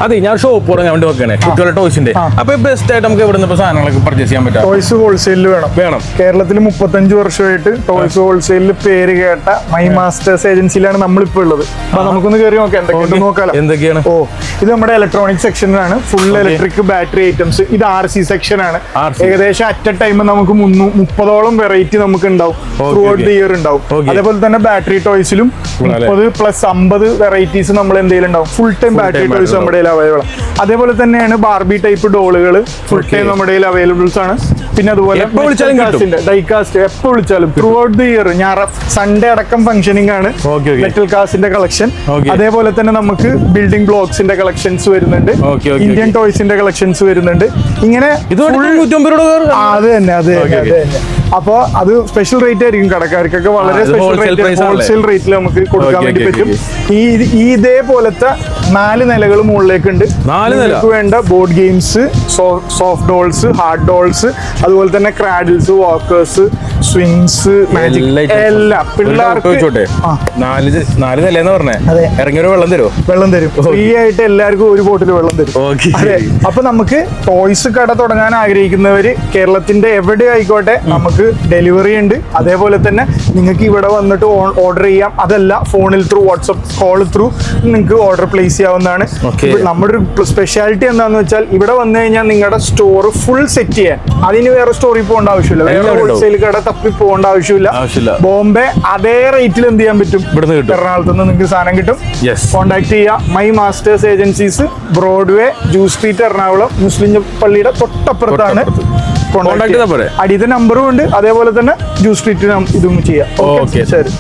അതെ, ഞാൻ ഷോപ്പ് തുടങ്ങാൻ വേണ്ടി നോക്കണേ കുട്ടികളുടെ ടോയ്സിന്റെ. അപ്പൊ ബെസ്റ്റ് ആയിട്ട് നമുക്ക് ഇവിടെ സാധനങ്ങളൊക്കെ പർച്ചേസ് ചെയ്യാൻ പറ്റും. ടോയ്സ് ഹോൾസെയിൽ വേണം. കേരളത്തിൽ 35 വർഷമായിട്ട് ടോയ്സ് ഹോൾസെയിലിൽ പേര് കേട്ട മൈ മാസ്റ്റേഴ്സ് ഏജൻസിയിലാണ് നമ്മളിപ്പോ ഉള്ളത്. അപ്പൊ നമുക്കൊന്ന് കയറി നോക്കാം എന്തൊക്കെയാണ് നോക്കാലോ. എന്തൊക്കെയാണ്? ഇത് നമ്മുടെ ഇലക്ട്രോണിക് സെക്ഷനാണ്. Full electric battery items. ഇത് RC സെക്ഷൻ ആണ്. ഏകദേശം അറ്റ് എ ടൈം നമുക്ക് 30ഓളം വെറൈറ്റി നമുക്ക് ഉണ്ടാവും. ത്രൂ ഔട്ട് ദി ഇയർ ഉണ്ടാവും. അതേപോലെ തന്നെ ബാറ്ററി ടോയ്സിലും 30+50 വെറൈറ്റീസ് നമ്മൾ എന്തെങ്കിലും ഉണ്ടാവും. ഫുൾ ടൈം ബാറ്ററി ടോയ്സ് നമ്മുടെ അവൈലബിൾ. അതേപോലെ തന്നെയാണ് ബാർബി ടൈപ്പ് ഡോളുകൾ ഫുൾ ടൈം നമ്മുടെ അവൈലബിൾസ് ആണ്. പിന്നെ അതുപോലെ ഡൈകാസ്റ്റ് എപ്പോൾ വിളിച്ചാലും through out the year. Sunday അടക്കം ഫംഗ്ഷനിങ് ആണ് മെറ്റൽ കാസ്റ്റിന്റെ കളക്ഷൻ. അതേപോലെ തന്നെ നമുക്ക് ബിൽഡിംഗ് ബ്ലോക്സിന്റെ കളക്ഷൻസ് വരുന്നുണ്ട്. ഇന്ത്യൻ ടോയ്സിന്റെ കളക്ഷൻസ് വരുന്നുണ്ട്. ഇങ്ങനെ അത് തന്നെ. അപ്പൊ അത് സ്പെഷ്യൽ റേറ്റ് ആയിരിക്കും കടക്കാർക്കൊക്കെ. വളരെ സ്പെഷ്യൽ റേറ്റ്, ഹോൾസെയിൽ റേറ്റിൽ നമുക്ക് കൊടുക്കാൻ വേണ്ടി പറ്റും. ഈ ഇതേപോലത്തെ 4 നിലകൾ മുകളിലേക്ക് ഉണ്ട്. നിങ്ങൾക്ക് വേണ്ട board games, soft dolls, hard dolls, അതുപോലെ തന്നെ ക്രാഡിൽസ്, വാക്കേഴ്സ്, സ്വിങ്സ്, മാജിക് എല്ലാം പിള്ളേർക്ക്. 4 നിലയെന്ന് പറഞ്ഞേ, ഇറങ്ങിയൊരു വെള്ളം തരും ഫ്രീ ആയിട്ട്. എല്ലാവർക്കും ഒരു ബോട്ടിൽ വെള്ളം തരും. അതെ. അപ്പൊ നമുക്ക് ടോയ്സ് കട തുടങ്ങാൻ ആഗ്രഹിക്കുന്നവര് കേരളത്തിന്റെ എവിടെ ആയിക്കോട്ടെ നമുക്ക് ഡെലിവറി ഉണ്ട്. അതേപോലെ തന്നെ നിങ്ങൾക്ക് ഇവിടെ വന്നിട്ട് ഓർഡർ ചെയ്യാം. അതല്ല ഫോണിൽ ത്രൂ, വാട്സ്ആപ്പ് കോൾ ത്രൂ നിങ്ങൾക്ക് ഓർഡർ പ്ലേസ് ചെയ്യാവുന്നതാണ്. നമ്മുടെ ഒരു സ്പെഷ്യാലിറ്റി എന്താണെന്ന് വെച്ചാൽ ഇവിടെ വന്നു കഴിഞ്ഞാൽ നിങ്ങളുടെ സ്റ്റോർ ഫുൾ സെറ്റ് ചെയ്യാൻ അതിന് വേറെ സ്റ്റോറിൽ പോകേണ്ട ആവശ്യമില്ല. വേറെ ഹോൾസെയിൽ കട തപ്പി പോകേണ്ട ആവശ്യമില്ല. ബോംബെ അതേ റേറ്റിൽ എന്ത് ചെയ്യാൻ പറ്റും? എറണാകുളത്ത് നിന്ന് നിങ്ങൾക്ക് സാധനം കിട്ടും. കോൺടാക്ട് ചെയ്യാം. My Masters Agencies, Broadway, Juice Street, Ernakulam, മുസ്ലിം പള്ളിയുടെ തൊട്ടപ്പുറത്താണ്. അടിയത്തെ നമ്പറും ഉണ്ട്. അതേപോലെ തന്നെ ജൂസ് സ്ട്രീറ്റ് ഇതും ചെയ്യാം. ശരി.